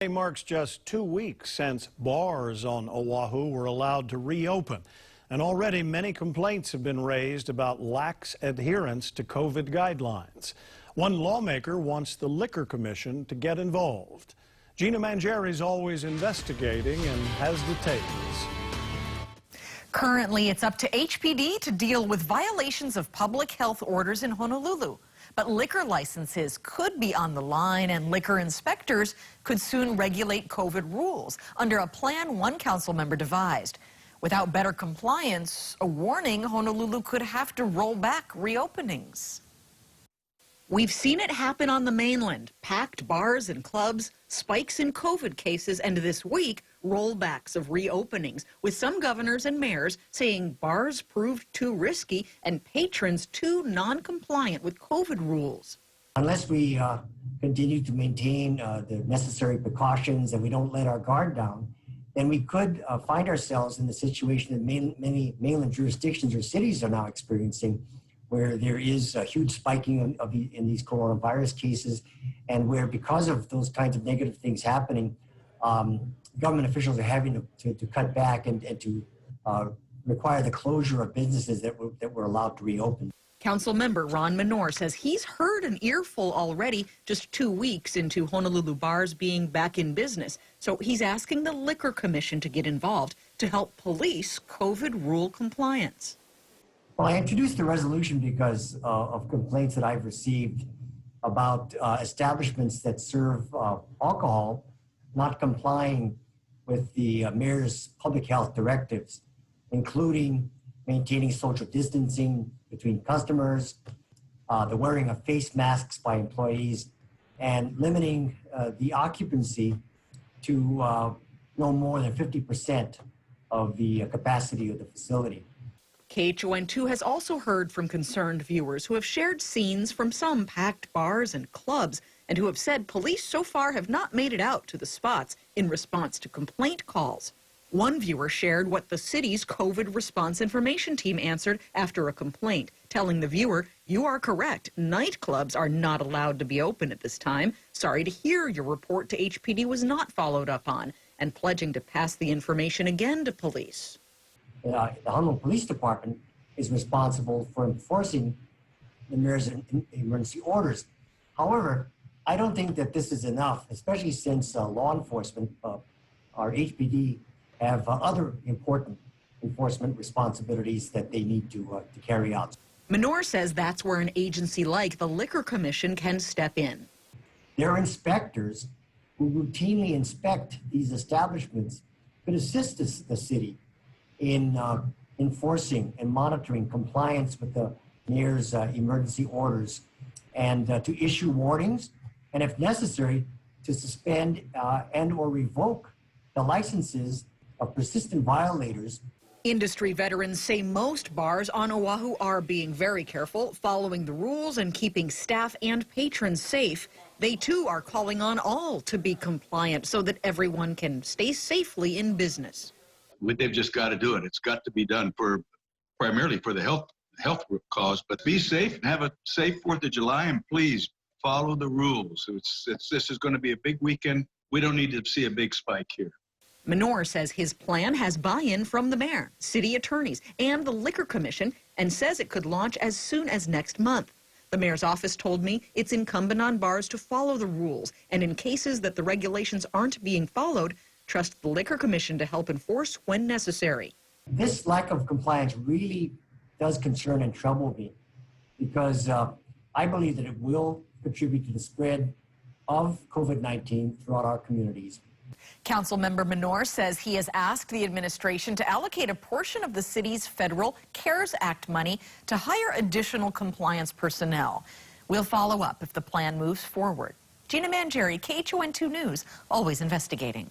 It marks just 2 weeks since bars on Oahu were allowed to reopen. And already many complaints have been raised about lax adherence to COVID guidelines. One lawmaker wants the Liquor Commission to get involved. Gina Mangieri's always investigating and has details. Currently, it's up to HPD to deal with violations of public health orders in Honolulu. But liquor licenses could be on the line, and liquor inspectors could soon regulate COVID rules under a plan one council member devised. Without better compliance, a warning, Honolulu could have to roll back reopenings. We've seen it happen on the mainland. Packed bars and clubs, spikes in COVID cases, and this week, rollbacks of reopenings, with some governors and mayors saying bars proved too risky and patrons too non-compliant with COVID rules. Unless we continue to maintain the necessary precautions and we don't let our guard down, then we could find ourselves in the situation that many mainland jurisdictions or cities are now experiencing, where there is a huge spiking in these coronavirus cases, and where because of those kinds of negative things happening, government officials are having to cut back and to require the closure of businesses that were allowed to reopen. Council member Ron Menor says he's heard an earful already just 2 weeks into Honolulu bars being back in business. So he's asking the Liquor Commission to get involved to help police COVID rule compliance. Well, I introduced the resolution because of complaints that I've received about establishments that serve alcohol not complying with the mayor's public health directives, including maintaining social distancing between customers, the wearing of face masks by employees, and limiting the occupancy to no more than 50% of the capacity of the facility. KHON2 has also heard from concerned viewers who have shared scenes from some packed bars and clubs and who have said police so far have not made it out to the spots in response to complaint calls. One viewer shared what the city's COVID response information team answered after a complaint, telling the viewer, "You are correct. Nightclubs are not allowed to be open at this time. Sorry to hear your report to HPD was not followed up on," and pledging to pass the information again to police. The Honolulu Police Department is responsible for enforcing the mayor's emergency orders. However, I don't think that this is enough, especially since law enforcement, our HPD, have other important enforcement responsibilities that they need to carry out. Menor says that's where an agency like the Liquor Commission can step in. Their inspectors who routinely inspect these establishments could assist the city in enforcing and monitoring compliance with the mayor's emergency orders, and to issue warnings, and if necessary, to suspend and or revoke the licenses of persistent violators. Industry veterans say most bars on Oahu are being very careful, following the rules and keeping staff and patrons safe. They too are calling on all to be compliant so that everyone can stay safely in business. They've just got to do it. It's got to be done primarily for the health cause. But be safe and have a safe 4th of July, and please follow the rules. This is going to be a big weekend. We don't need to see a big spike here. Menor says his plan has buy-in from the mayor, city attorneys, and the Liquor Commission, and says it could launch as soon as next month. The mayor's office told me it's incumbent on bars to follow the rules, and in cases that the regulations aren't being followed, trust the Liquor Commission to help enforce when necessary. This lack of compliance really does concern and trouble me, because I believe that it will contribute to the spread of COVID-19 throughout our communities. Councilmember Menor says he has asked the administration to allocate a portion of the city's federal CARES Act money to hire additional compliance personnel. We'll follow up if the plan moves forward. Gina Mangieri, KHON2 News, always investigating.